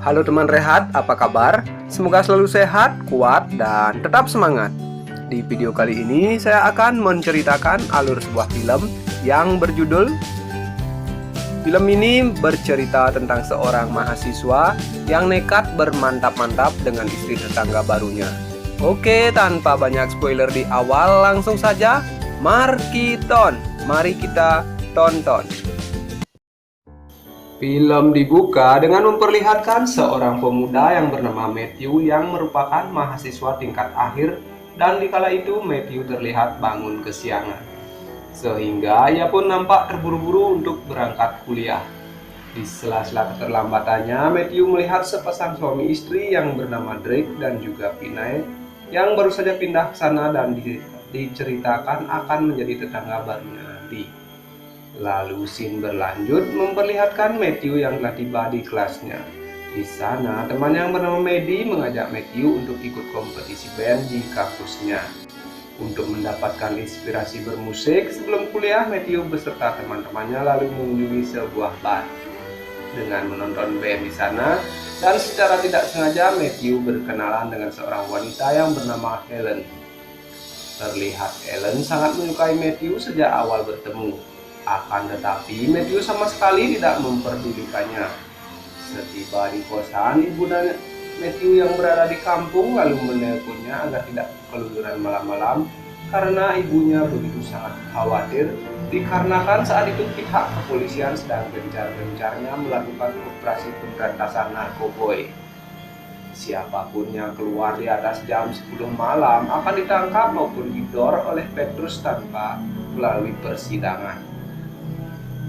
Halo teman rehat, apa kabar? Semoga selalu sehat, kuat, dan tetap semangat. Di video kali ini saya akan menceritakan alur sebuah film yang berjudul. Film ini bercerita tentang seorang mahasiswa yang nekat bermantap-mantap dengan istri tetangga barunya. Oke, tanpa banyak spoiler di awal, langsung saja mari kita tonton. Film dibuka dengan memperlihatkan seorang pemuda yang bernama Matthew yang merupakan mahasiswa tingkat akhir, dan dikala itu Matthew terlihat bangun kesiangan. Sehingga ia pun nampak terburu-buru untuk berangkat kuliah. Di sela-sela keterlambatannya, Matthew melihat sepasang suami istri yang bernama Drake dan juga Pinay yang baru saja pindah ke sana dan diceritakan akan menjadi tetangga barunya nanti. Lalu scene berlanjut memperlihatkan Matthew yang telah tiba di kelasnya. Di sana, teman yang bernama Maddie mengajak Matthew untuk ikut kompetisi band di kampusnya. Untuk mendapatkan inspirasi bermusik, sebelum kuliah Matthew beserta teman-temannya lalu mengunjungi sebuah bar. Dengan menonton band di sana, dan secara tidak sengaja Matthew berkenalan dengan seorang wanita yang bernama Helen. Terlihat Helen sangat menyukai Matthew sejak awal bertemu. Akan tetapi Matthew sama sekali tidak memperdulikannya. Setiba di kosan, ibu dan Matthew yang berada di kampung lalu menelponnya agar tidak keluyuran malam-malam karena ibunya begitu sangat khawatir dikarenakan saat itu pihak kepolisian sedang gencar-gencarnya melakukan operasi pemberantasan narkoboy. Siapapun yang keluar di atas jam 10 malam akan ditangkap maupun didor oleh Petrus tanpa melalui persidangan.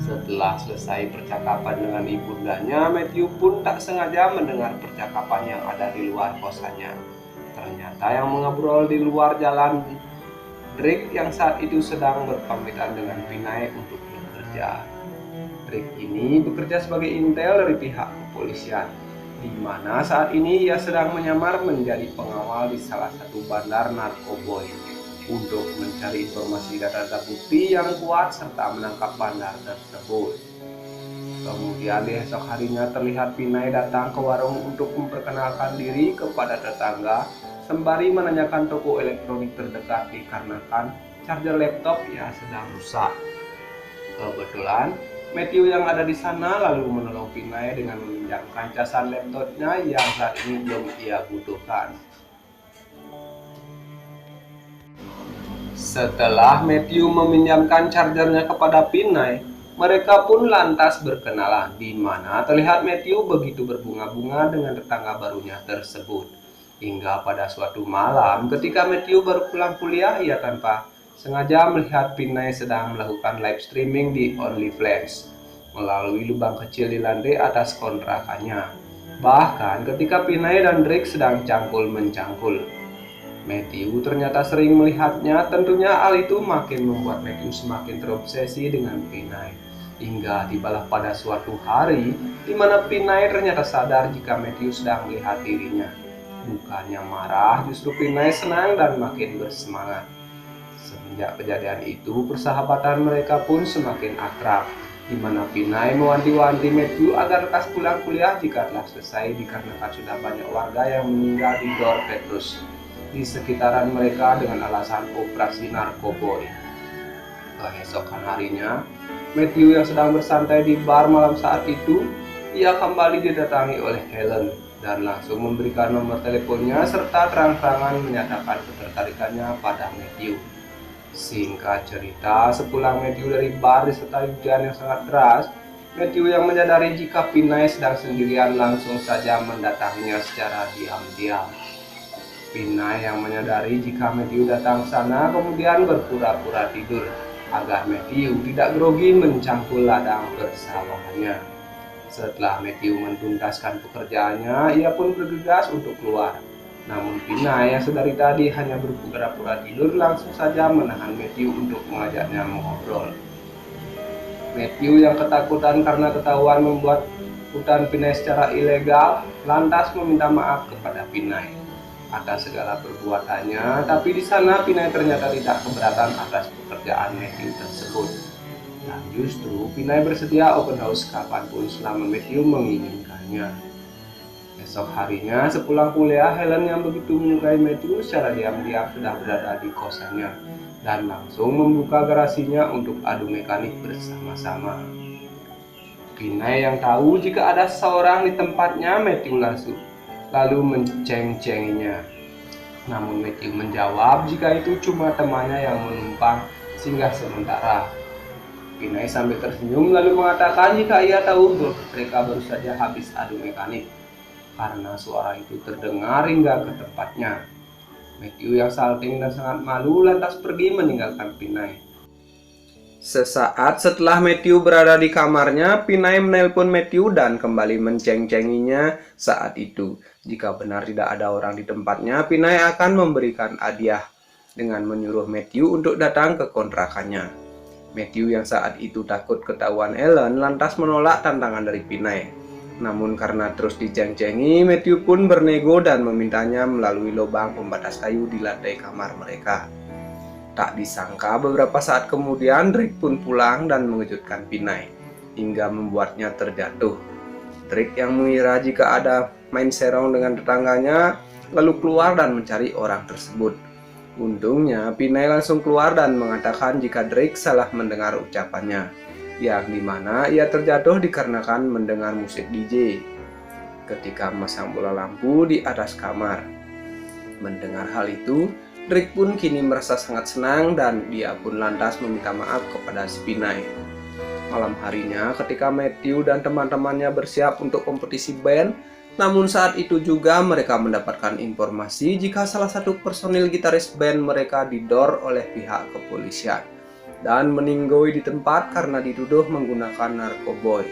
Setelah selesai percakapan dengan ibundanya, Matthew pun tak sengaja mendengar percakapan yang ada di luar kosannya. Ternyata yang mengobrol di luar jalan Drake yang saat itu sedang berpamitan dengan Pinay untuk bekerja. Drake ini bekerja sebagai intel dari pihak kepolisian, di mana saat ini ia sedang menyamar menjadi pengawal di salah satu bandar narkoboy untuk mencari informasi data-data bukti yang kuat serta menangkap bandar tersebut. Kemudian di esok harinya terlihat Pinay datang ke warung untuk memperkenalkan diri kepada tetangga sembari menanyakan toko elektronik terdekat dikarenakan charger laptop yang sedang rusak. Kebetulan Matthew yang ada di sana lalu menolong Pinay dengan meminjamkan casan laptopnya yang saat ini belum ia butuhkan. Setelah Matthew meminjamkan chargernya kepada Pinay, mereka pun lantas berkenalan, di mana terlihat Matthew begitu berbunga-bunga dengan tetangga barunya tersebut. Hingga pada suatu malam ketika Matthew baru pulang kuliah, ia tanpa sengaja melihat Pinay sedang melakukan live streaming di OnlyFans melalui lubang kecil di lantai atas kontrakannya. Bahkan ketika Pinay dan Drake sedang cangkul-mencangkul, Matthew ternyata sering melihatnya. Tentunya hal itu makin membuat Matthew semakin terobsesi dengan Pinay. Hingga tibalah pada suatu hari di mana Pinay ternyata sadar jika Matthew sedang melihat dirinya. Bukannya marah, justru Pinay senang dan makin bersemangat. Semenjak kejadian itu, persahabatan mereka pun semakin akrab, di mana Pinay mewanti-wanti Matthew agar lekas pulang kuliah jika telah selesai dikarenakan sudah banyak warga yang meninggal di Dor Petrus di sekitaran mereka dengan alasan operasi narkoboy. Keesokan harinya, Matthew yang sedang bersantai di bar malam saat itu, ia kembali didatangi oleh Helen dan langsung memberikan nomor teleponnya serta terang-terangan menyatakan ketertarikannya pada Matthew. Singkat cerita, sepulang Matthew dari bar disertai hujan yang sangat deras, Matthew yang menyadari jika Pinay sedang sendirian langsung saja mendatanginya secara diam-diam. Pinay yang menyadari jika Matthew datang ke sana kemudian berpura-pura tidur agar Matthew tidak grogi mencangkul ladang persawahannya. Setelah Matthew mentuntaskan pekerjaannya, ia pun bergegas untuk keluar. Namun Pinay yang sedari tadi hanya berpura-pura tidur langsung saja menahan Matthew untuk mengajaknya mengobrol. Matthew yang ketakutan karena ketahuan membuat hutan Pinay secara ilegal lantas meminta maaf kepada Pinay atas segala perbuatannya, tapi di sana Pinay ternyata tidak keberatan atas pekerjaan Matthew tersebut. Dan justru Pinay bersedia open house kapanpun selama Matthew menginginkannya. Esok harinya sepulang kuliah, Helen yang begitu menyukai Matthew secara diam-diam sudah berada di kosannya dan langsung membuka garasinya untuk adu mekanik bersama-sama. Pinay yang tahu jika ada seseorang di tempatnya, Matthew lalu menceng-cenginya. Namun Matthew menjawab jika itu cuma temannya yang menumpang singgah sementara. Pinay sambil tersenyum lalu mengatakan jika ia tahu mereka baru saja habis adu mekanik, karena suara itu terdengar hingga ke tempatnya. Matthew yang salting dan sangat malu lantas pergi meninggalkan Pinay. Sesaat setelah Matthew berada di kamarnya, Pinay menelpon Matthew dan kembali menceng-cenginya saat itu. Jika benar tidak ada orang di tempatnya, Pinay akan memberikan hadiah dengan menyuruh Matthew untuk datang ke kontrakannya. Matthew yang saat itu takut ketahuan Helen lantas menolak tantangan dari Pinay. Namun karena terus diceng-cengi, Matthew pun bernego dan memintanya melalui lubang pembatas kayu di lantai kamar mereka. Tak disangka beberapa saat kemudian Drake pun pulang dan mengejutkan Pinay hingga membuatnya terjatuh. Drake yang mengira jika ada main serong dengan tetangganya lalu keluar dan mencari orang tersebut. Untungnya Pinay langsung keluar dan mengatakan jika Drake salah mendengar ucapannya, yang dimana ia terjatuh dikarenakan mendengar musik DJ ketika memasang bola lampu di atas kamar. Mendengar hal itu, Drake pun kini merasa sangat senang dan dia pun lantas meminta maaf kepada si Pinay. Malam harinya ketika Matthew dan teman-temannya bersiap untuk kompetisi band, namun saat itu juga mereka mendapatkan informasi jika salah satu personil gitaris band mereka didor oleh pihak kepolisian dan meninggoy di tempat karena dituduh menggunakan narkoboy.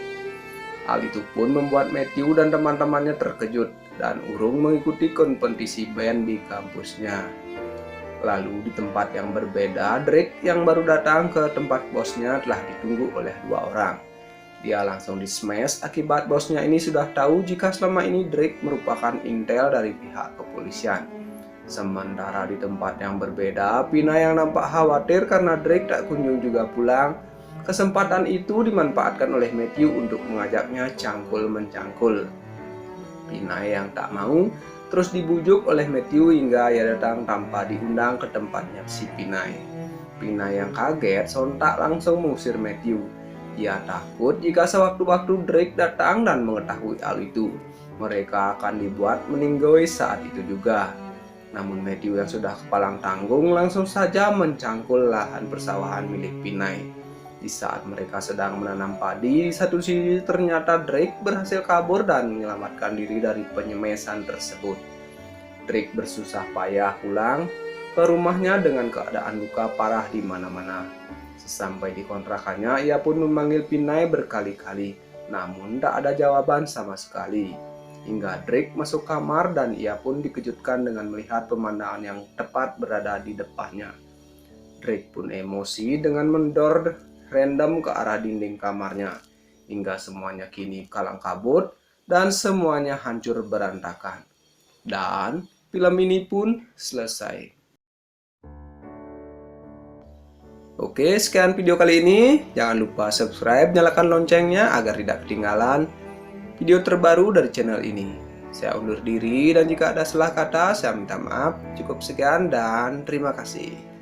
Hal itu pun membuat Matthew dan teman-temannya terkejut dan urung mengikuti kompetisi band di kampusnya. Lalu di tempat yang berbeda, Drake yang baru datang ke tempat bosnya telah ditunggu oleh dua orang. Dia langsung di-smash akibat bosnya ini sudah tahu jika selama ini Drake merupakan intel dari pihak kepolisian. Sementara di tempat yang berbeda, Pinay yang nampak khawatir karena Drake tak kunjung juga pulang. Kesempatan itu dimanfaatkan oleh Matthew untuk mengajaknya cangkul-mencangkul. Pinay yang tak mau terus dibujuk oleh Matthew hingga ia datang tanpa diundang ke tempatnya si Pinay. Pinay yang kaget sontak langsung mengusir Matthew. Ia takut jika sewaktu-waktu Drake datang dan mengetahui hal itu, mereka akan dibuat meninggoy saat itu juga. Namun Matthew yang sudah kepalang tanggung langsung saja mencangkul lahan persawahan milik Pinay. Di saat mereka sedang menanam padi, di satu sisi ternyata Drake berhasil kabur dan menyelamatkan diri dari penyemesan tersebut. Drake bersusah payah pulang ke rumahnya dengan keadaan luka parah di mana-mana. Sesampai di kontrakannya, ia pun memanggil Pinay berkali-kali, namun tak ada jawaban sama sekali. Hingga Drake masuk kamar dan ia pun dikejutkan dengan melihat pemandangan yang tepat berada di depannya. Drake pun emosi dengan mendor random ke arah dinding kamarnya, hingga semuanya kini kalang kabut dan semuanya hancur berantakan. Dan film ini pun selesai. Oke, sekian video kali ini. Jangan lupa subscribe, nyalakan loncengnya agar tidak ketinggalan video terbaru dari channel ini. Saya undur diri dan jika ada salah kata saya minta maaf. Cukup sekian dan terima kasih.